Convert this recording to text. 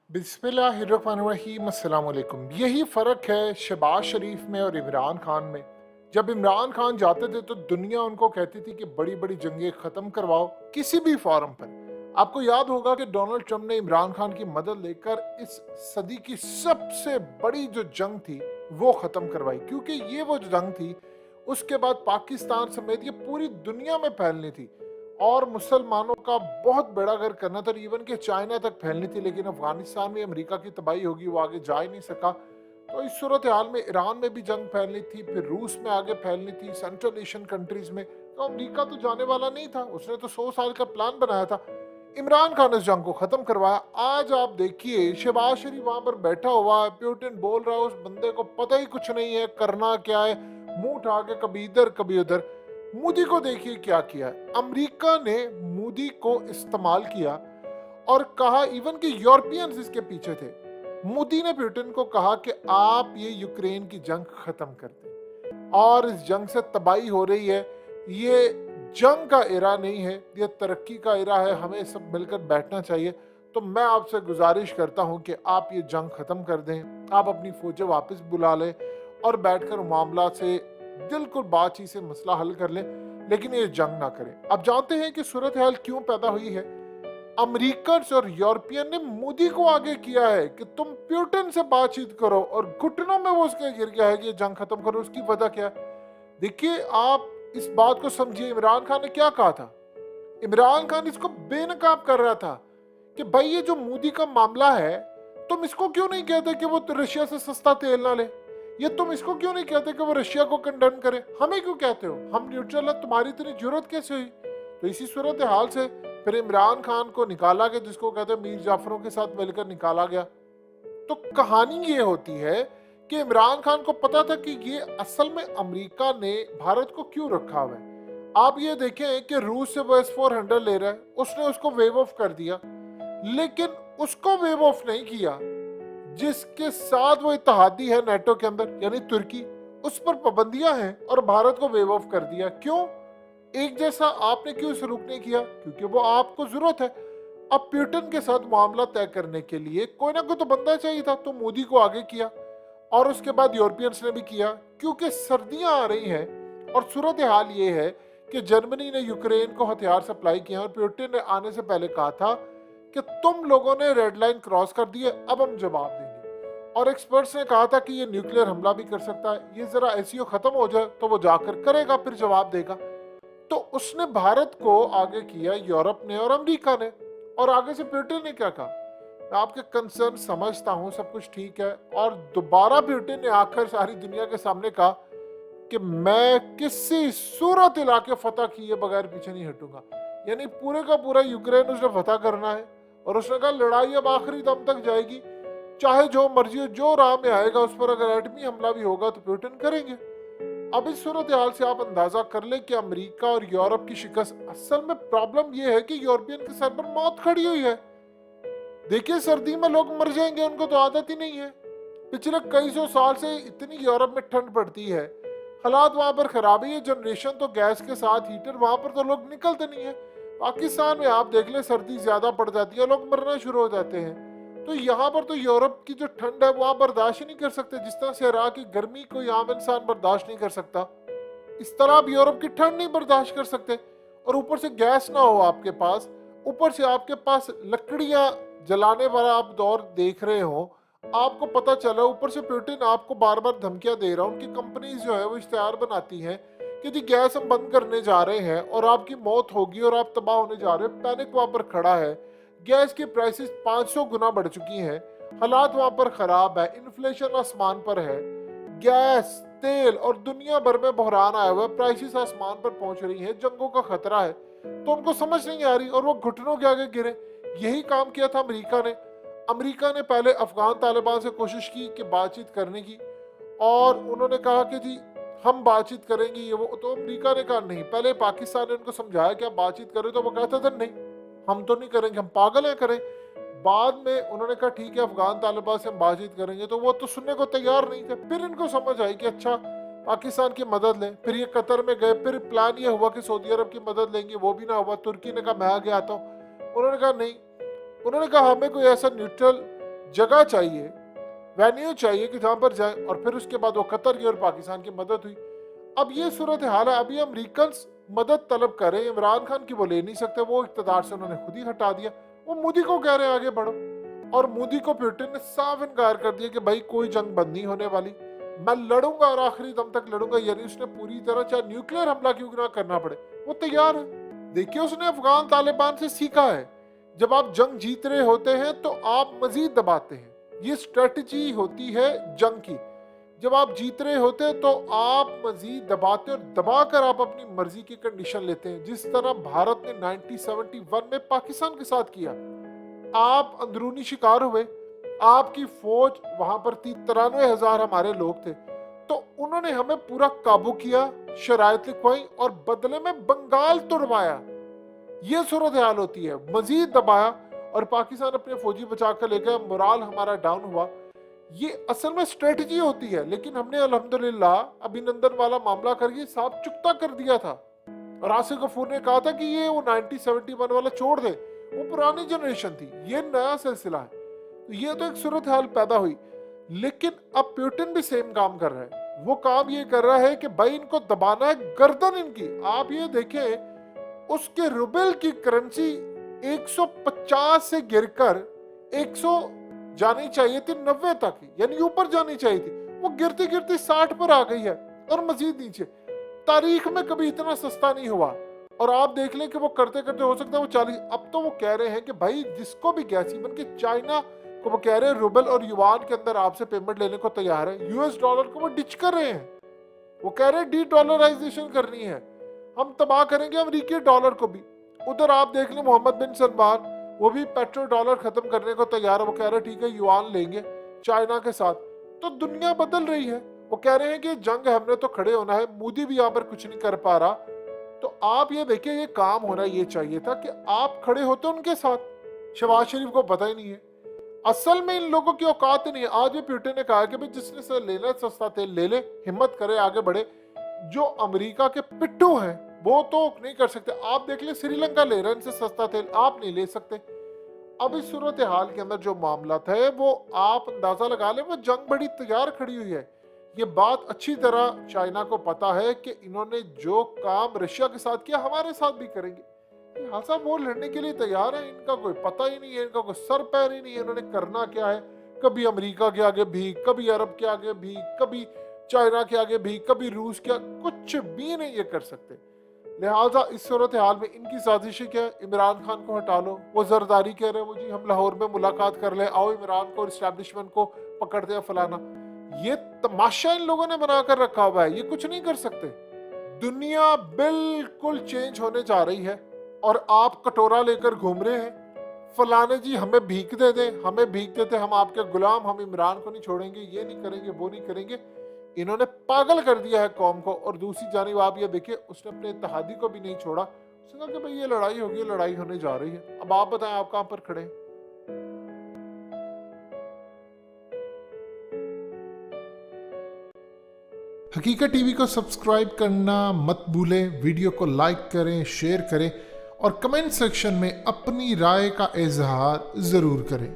बिस्मिल्लाहिर्रहमानिर्रहीम अस्सलाम वालेकुम। यही फ़र्क है शहबाज शरीफ में और इमरान खान में। जब इमरान खान जाते थे तो दुनिया उनको कहती थी कि बड़ी बड़ी जंगें ख़त्म करवाओ किसी भी फॉरम पर। आपको याद होगा कि डोनाल्ड ट्रंप ने इमरान खान की मदद लेकर इस सदी की सबसे बड़ी जो जंग थी वो ख़त्म करवाई, क्योंकि ये वो जो जंग थी उसके बाद पाकिस्तान समेत ये पूरी दुनिया में फैलनी थी और मुसलमानों का बहुत बड़ा अगर करना था, इवन के चाइना तक फैलनी थी। लेकिन अफगानिस्तान में अमेरिका की तबाही होगी, वो आगे जा ही नहीं सका। तो इस सूरत हाल में ईरान में भी जंग फैलनी थी, फिर रूस में आगे फैलनी थी, सेंट्रल एशियन कंट्रीज में। तो अमेरिका तो जाने वाला नहीं था, उसने तो 100 साल का प्लान बनाया था। इमरान खान इस जंग को खत्म करवाया। आज आप देखिए शहबाज शरीफ वहां पर बैठा हुआ है, पुतिन बोल रहा है, उस बंदे को पता ही कुछ नहीं है करना क्या है, मुंह उठा के कभी इधर कभी उधर। मोदी को देखिए क्या किया है। अमेरिका ने मोदी को इस्तेमाल किया और कहा, इवन कि यूरोपियंस इसके पीछे थे। मोदी ने पुतिन को कहा कि आप ये यूक्रेन की जंग खत्म कर दें और इस जंग से तबाही हो रही है, ये जंग का इरा नहीं है, ये तरक्की का इरा है, हमें सब मिलकर बैठना चाहिए। तो मैं आपसे गुजारिश करता हूं कि आप ये जंग खत्म कर दें, आप अपनी फौजें वापस बुला लें और बैठकर मामला से बिल्कुल बातचीत से मसला हल कर लें, लेकिन ये जंग ना करें। अब जानते हैं कि सूरत हाल क्यों पैदा हुई है। अमेरिकन और यूरोपियन ने मोदी को आगे किया है कि तुम पुतिन से बातचीत करो, और घुटनों में वो उसके गिर गया है कि ये जंग खत्म करो। उसकी वजह क्या है? देखिए, आप इस बात को समझिए। इमरान खान ने क्या कहा था? इमरान खान इसको बेनकाब कर रहा था कि भाई ये जो मोदी का मामला है, तुम इसको क्यों नहीं कहते कि वो रशिया से सस्ता तेल ना ले, ये तुम इसको क्यों नहीं कहते कि वो रशिया को कंडेम करे, हमें क्यों कहते हो, हम न्यूट्रल है, तुम्हारी इतनी जरूरत कैसे हुई? तो इसी सूरत हाल से फिर इमरान खान को निकाला गया, जिसको कहते हैं मीर जाफरों के साथ मिलकर निकाला गया। तो कहानी ये होती है कि इमरान खान को पता था कि ये असल में अमेरिका ने भारत को क्यों रखा हुआ है। आप ये देखें कि रूस से वो S-400 ले रहा है, उसने उसको वेव ऑफ कर दिया, लेकिन उसको वेव ऑफ नहीं किया जिसके साथ वो इत्तेहादी है नेटो के अंदर, यानी तुर्की, उस पर पाबंदियां हैं, और भारत को वेव ऑफ कर दिया। क्यों? एक जैसा आपने क्यों इसे रुक नहीं किया? क्योंकि वो आपको जरूरत है। अब पुतिन के साथ मामला तय करने के लिए कोई ना कोई तो बंदा चाहिए था, तो मोदी को आगे किया और उसके बाद यूरोपियंस ने भी किया, क्योंकि सर्दियां आ रही हैं और सूरत हाल ये है कि जर्मनी ने यूक्रेन को हथियार सप्लाई किए और पुतिन ने आने से पहले कहा था कि तुम लोगों ने रेड लाइन क्रॉस कर दी है, अब हम जवाब देंगे। और एक्सपर्ट्स ने कहा था कि ये न्यूक्लियर हमला भी कर सकता है, ये जरा एसईओ खत्म हो जाए तो वो जाकर करेगा, फिर जवाब देगा। तो उसने भारत को आगे किया, यूरोप ने और अमेरिका ने, और आगे से पुतिन ने क्या कहा? मैं आपके कंसर्न समझता हूं, सब कुछ ठीक है। और दोबारा पुतिन ने आकर सारी दुनिया के सामने कहा कि मैं किसी सूरत इलाके फतह किए बगैर पीछे नहीं हटूंगा। यानी पूरे का पूरा यूक्रेन उसने फतह करना है, और उसने कहा लड़ाई अब आखिरी दम तक जाएगी, चाहे जो मर्जी हो, जो राह में आएगा उस पर अगर एटमी हमला भी होगा तो पुतिन करेंगे। अब इस सूरत हाल से आप अंदाजा कर लें कि अमेरिका और यूरोप की शिकस्त, असल में प्रॉब्लम यह है कि यूरोपियन के सर पर मौत खड़ी हुई है। देखिए, सर्दी में लोग मर जाएंगे, उनको तो आदत ही नहीं है। पिछले कई सौ साल से इतनी यूरोप में ठंड पड़ती है, हालात वहां पर खराब है। ये जनरेशन तो गैस के साथ हीटर, वहां पर तो लोग निकलते नहीं है। पाकिस्तान में आप देख ले, सर्दी ज्यादा पड़ जाती है, लोग मरना शुरू हो जाते हैं। तो यहाँ पर तो यूरोप की जो ठंड है वहां बर्दाश्त ही नहीं कर सकते, जिस तरह से इराक की गर्मी कोई आम इंसान बर्दाश्त नहीं कर सकता, इस तरह आप यूरोप की ठंड नहीं बर्दाश्त कर सकते। और ऊपर से गैस ना हो आपके पास, ऊपर से आपके पास लकड़ियां जलाने वाला आप दौर देख रहे हो, आपको पता चला, ऊपर से पुतिन आपको बार बार धमकियां दे रहा है। उनकी कंपनीज जो है वो इश्तेहार बनाती हैं कि जी गैस हम बंद करने जा रहे हैं और आपकी मौत होगी और आप तबाह होने जा रहे हो। पैनिक वहां पर खड़ा है, गैस की प्राइसेस 500 गुना बढ़ चुकी हैं, हालात वहां पर खराब है, इन्फ्लेशन आसमान पर है, गैस, तेल और दुनिया भर में बहरान आया हुआ है, प्राइसेस आसमान पर पहुंच रही हैं, जंगों का खतरा है। तो उनको समझ नहीं आ रही और वो घुटनों के आगे गिरे। यही काम किया था अमेरिका ने। अमेरिका ने पहले अफगान तालिबान से कोशिश की कि बातचीत करने की, और उन्होंने कहा कि जी हम बातचीत करेंगे ये वो। तो अमेरिका ने कहा नहीं। पहले पाकिस्तान ने उनको समझाया कि आप बातचीत करें, तो वो कहते थे नहीं हम तो नहीं करेंगे, हम पागल हैं करें। बाद में उन्होंने कहा ठीक है अफगान तालिबान से हम बातचीत करेंगे, तो वो तो सुनने को तैयार नहीं थे। फिर इनको समझ आई कि अच्छा पाकिस्तान की मदद लें। फिर ये कतर में गए, फिर प्लान ये हुआ कि सऊदी अरब की मदद लेंगे, वो भी ना हुआ। तुर्की ने कहा मैं आगे आता हूँ, उन्होंने कहा नहीं। उन्होंने कहा हमें कोई ऐसा न्यूट्रल जगह चाहिए, वेन्यू चाहिए कि जहां पर जाए, और फिर उसके बाद वो कतर गए और पाकिस्तान की मदद हुई। अब ये सूरत हाल है, अभी अमेरिकन मदद तलब कर रहे हैं, इमरान खान की वो ले नहीं सकते, वो इक़्तिदार से उन्होंने खुद ही हटा दिया। वो मोदी को कह रहे हैं आगे बढ़ो, और मोदी को पुतिन ने साफ इनकार कर दिया कि भाई कोई जंग बंद नहीं होने वाली, मैं लड़ूंगा और आखिरी दम तक लड़ूंगा। यानी उसने पूरी तरह चाहे न्यूक्लियर हमला क्यों ना करना पड़े वो तैयार है। देखिए उसने अफगान तालिबान से सीखा है, जब आप जंग जीत रहे होते हैं तो आप मजीद दबाते हैं, ये स्ट्रेटजी होती है जंग की। जब आप जीत रहे होते हैं तो आप मजीद दबाते और दबाकर आप अपनी मर्जी की कंडीशन लेते हैं, जिस तरह भारत ने 1971 में पाकिस्तान के साथ किया। आप अंदरूनी शिकार हुए, आपकी फौज वहां पर 93,000 हमारे लोग थे, तो उन्होंने हमें पूरा काबू किया, शरायत लिखवाई और बदले में बंगाल तोड़वाया। ये सूरत हाल होती है, मजीद दबाया और पाकिस्तान अपने फौजी बचा कर ले गया, मोराल हमारा डाउन हुआ। ये असल में स्ट्रेटजी होती है, लेकिन हमने अल्हम्दुलिल्लाह अभिनंदन वाला मामला करके साफ चुकता कर दिया था। और आसिफ गफूर ने कहा था कि ये वो 1971 वाला छोड़ दे, वो पुरानी जनरेशन थी, ये नया सिलसिला है। तो ये तो एक सूरत हाल पैदा हुई, लेकिन अब पुतिन भी सेम काम कर रहा है। वो काम ये कर रहा है कि भाई इनको दबाना है, गर्दन इनकी। आप ये देखें, उसके रुबल की करेंसी 150 से गिरकर 100 जानी चाहिए थी 90 तक, यानी ऊपर जानी चाहिए थी, वो गिरती गिरती 60 पर आ गई है और मजीद नीचे। तारीख में कभी इतना सस्ता नहीं हुआ। और आप देख लें कि वो करते करते हो सकता है वो 40। अब तो वो कह रहे हैं कि भाई जिसको भी गैस, इवन के चाइना को वो कह रहे हैं रुबल और युआन के अंदर आपसे पेमेंट लेने को तैयार है। यूएस डॉलर को वो डिच कर रहे हैं, वो कह रहे हैं डी डॉलराइजेशन करनी है, हम तबाह करेंगे अमेरिकी डॉलर को भी। उधर आप देख लें मोहम्मद बिन सलमान, वो भी पेट्रो डॉलर खत्म करने को तैयार है, वो कह रहे हैं ठीक है युआन लेंगे चाइना के साथ। तो दुनिया बदल रही है, वो कह रहे हैं कि जंग हमने तो खड़े होना है, मोदी भी यहाँ पर कुछ नहीं कर पा रहा। तो आप ये देखिए, ये काम होना ये चाहिए था कि आप खड़े होते उनके साथ। शहबाज शरीफ को पता ही नहीं है, असल में इन लोगों की औकात ही नहीं है। आज भी पुतिन ने कहा कि भाई जिसने से लेना सस्ता तेल ले ले, हिम्मत करे आगे बढ़े। जो अमेरिका के पिट्ठू हैं वो तो नहीं कर सकते। आप देख ले श्रीलंका ले रहे हैं इनसे सस्ता तेल, आप नहीं ले सकते। अब इस सूरत हाल के अंदर जो मामला थे वो आप अंदाजा लगा ले, वो जंग बड़ी तैयार खड़ी हुई है। ये बात अच्छी तरह चाइना को पता है कि इन्होंने जो काम रशिया के साथ किया हमारे साथ भी करेंगे। हाँ साहब, वो लड़ने के लिए तैयार है, इनका कोई पता ही नहीं है, इनका कोई सर पैर ही नहीं है, इन्होंने करना क्या है। कभी अमेरिका के आगे भीख, कभी अरब के आगे भीख, कभी चाइना के आगे भीख, कभी रूस के, कुछ भी नहीं ये कर सकते। लिहाजा इस सूरत हाल में इनकी साजिश क्या है, इमरान खान को हटा लो। वो जरदारी कह रहे हैं वो जी हम लाहौर में मुलाकात कर ले, आओ इमरान को, इस्टेब्लिशमेंट को पकड़ते हैं फलाना। ये तमाशा इन लोगों ने बना कर रखा हुआ है, ये कुछ नहीं कर सकते। दुनिया बिल्कुल चेंज होने जा रही है और आप कटोरा लेकर घूम रहे हैं, फलाने जी हमें भीख दे दे, हमें भीख देते, हम आपके गुलाम, हम इमरान को नहीं छोड़ेंगे, ये नहीं करेंगे, वो नहीं करेंगे। इन्होंने पागल कर दिया है कौम को। और दूसरी जानिब आप ये देखिए, उसने अपने इत्तेहादी को भी नहीं छोड़ा। उसने कहा कि भाई ये लड़ाई होगी, लड़ाई होने जा रही है। अब आप बताएं आप कहां पर खड़े हैं। हकीकत टीवी को सब्सक्राइब करना मत भूलें, वीडियो को लाइक करें, शेयर करें और कमेंट सेक्शन में अपनी राय का इजहार जरूर करें।